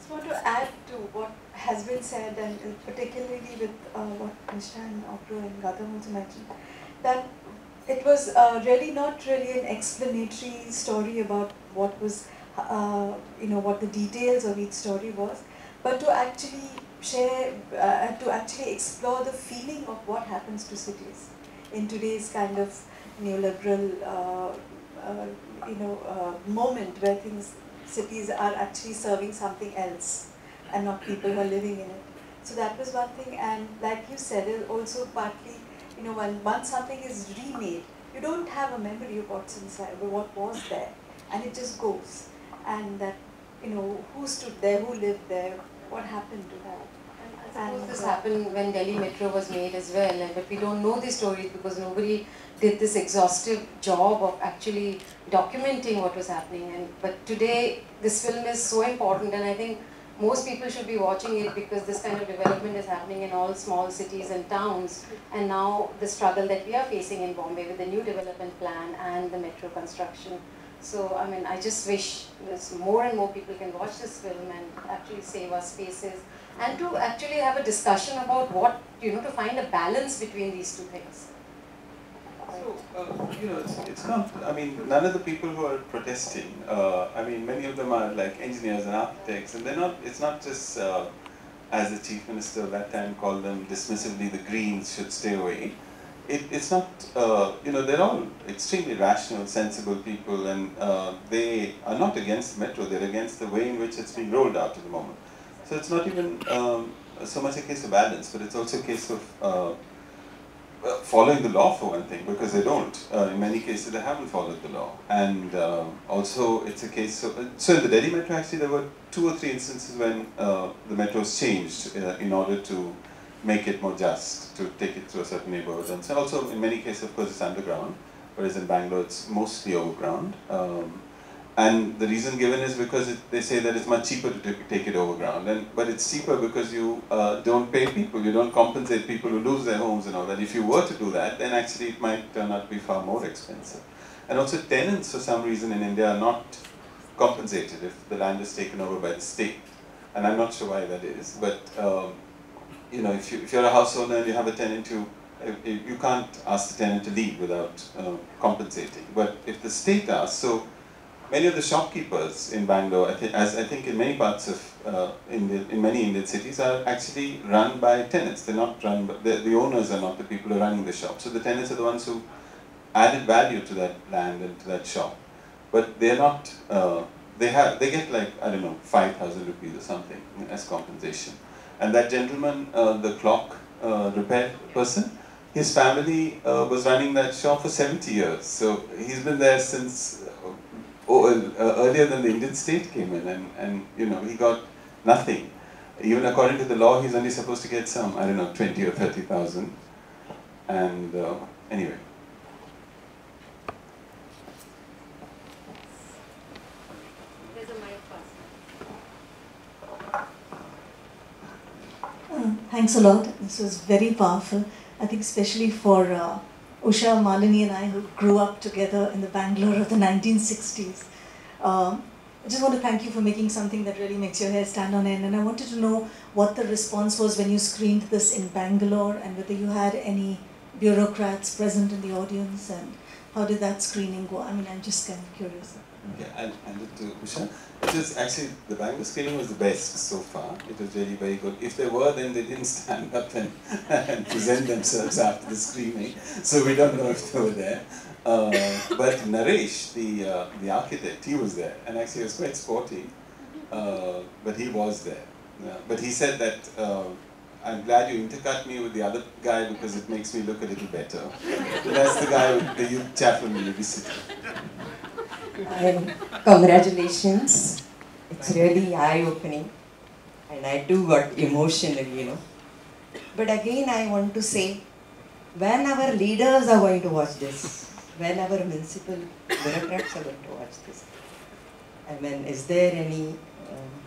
just want to add to what has been said, and particularly with what Nishtha and Abhro and Gautam also mentioned, that it was really not really an explanatory story about what was, what the details of each story was, but to actually share, to actually explore the feeling of what happens to cities in today's kind of neoliberal, moment where cities are actually serving something else and not people who are living in it. So that was one thing, and like you said, it also partly, once something is remade, you don't have a memory of what's inside, or what was there, and it just goes. And that, who stood there, who lived there, what happened to that. I suppose this happened when Delhi Metro was made as well, but we don't know these stories because nobody did this exhaustive job of actually documenting what was happening. But today, this film is so important, and I think most people should be watching it because this kind of development is happening in all small cities and towns, and now the struggle that we are facing in Bombay with the new development plan and the metro construction. So, I mean, I just wish more and more people can watch this film and actually save us spaces, and to actually have a discussion about what, to find a balance between these two things. So, it's not, I mean, none of the people who are protesting, I mean, many of them are like engineers and architects, and they're not, it's not just, as the Chief Minister of that time called them dismissively, the Greens should stay away. It's not, they're all extremely rational, sensible people, and they are not against the metro, they're against the way in which it's being rolled out at the moment. So it's not even so much a case of balance, but it's also a case of following the law for one thing, because they don't. In many cases they haven't followed the law. And also it's a case of, so in the Delhi Metro actually there were 2 or 3 instances when the metro was changed in order to make it more just, to take it to a certain neighborhood. And so also in many cases of course it's underground, whereas in Bangalore it's mostly overground. And the reason given is because they say that it's much cheaper to take it overground. But it's cheaper because you don't pay people, you don't compensate people who lose their homes and all that. If you were to do that, then actually it might turn out to be far more expensive. And also tenants, for some reason in India, are not compensated if the land is taken over by the state. And I'm not sure why that is, but if you're a house owner and you have a tenant, you can't ask the tenant to leave without compensating. But if the state asks, so many of the shopkeepers in Bangalore, as I think in many parts of in many Indian cities, are actually run by tenants. They're not run by, the owners are not the people who are running the shop. So the tenants are the ones who added value to that land and to that shop. But they're not, they get like, I don't know, 5,000 rupees or something as compensation. And that gentleman, the clock repair person, his family was running that shop for 70 years. So he's been there since earlier than the Indian state came in, and he got nothing. Even according to the law, he's only supposed to get some, I don't know, 20 or 30,000. And anyway. There's a mic pass. Thanks a lot. This was very powerful. I think especially for Usha, Malini and I, who grew up together in the Bangalore of the 1960s. I just want to thank you for making something that really makes your hair stand on end. And I wanted to know what the response was when you screened this in Bangalore, and whether you had any bureaucrats present in the audience, and how did that screening go? I mean, I'm just kind of curious. Yeah, and to Usha, it was actually, the Bangalore screening was the best so far. It was really very good. If they were, then they didn't stand up and present themselves after the screening, so we don't know if they were there. But Naresh, the architect, he was there, and actually he was quite sporty, but he was there. But he said that, I'm glad you intercut me with the other guy because it makes me look a little better. So that's the guy with the youth chap in the university. And congratulations, it's really eye-opening, and I too got emotional, But again I want to say, when our leaders are going to watch this, when our municipal bureaucrats are going to watch this, I mean, is there any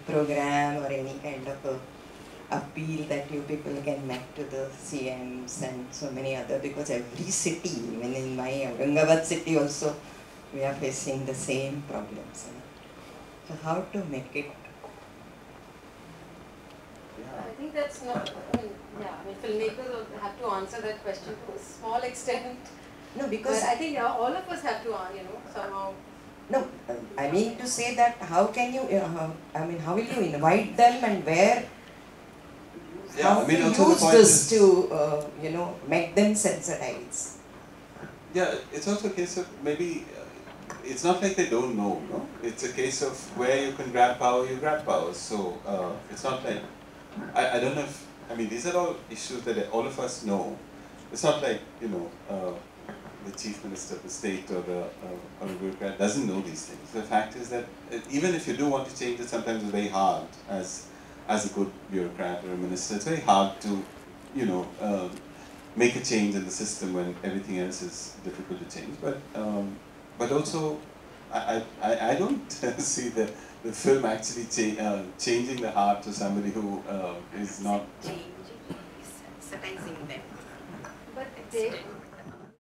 program or any kind of a appeal that you people can make to the CMs and so many other, because every city, even in my Aurangabad city also, we are facing the same problems. So how to make it Yeah. I think that's not, filmmakers will have to answer that question to a small extent. No, But because I think all of us have to, somehow. no, I mean to say that how can you, how will you invite them and where, Yeah, how I mean, to also the use point this is, to, make them sensitize? yeah, it's also a case of maybe, it's not like they don't know, no? It's a case of where you can grab power, you grab power. So it's not like, I don't know if, I mean, these are all issues that all of us know. It's not like, the chief minister of the state or or a bureaucrat doesn't know these things. The fact is that even if you do want to change it, sometimes it's very hard as a good bureaucrat or a minister. It's very hard to, make a change in the system when everything else is difficult to change. But also, I don't see the film actually changing the heart to somebody who is not. Sensitizing them. But they,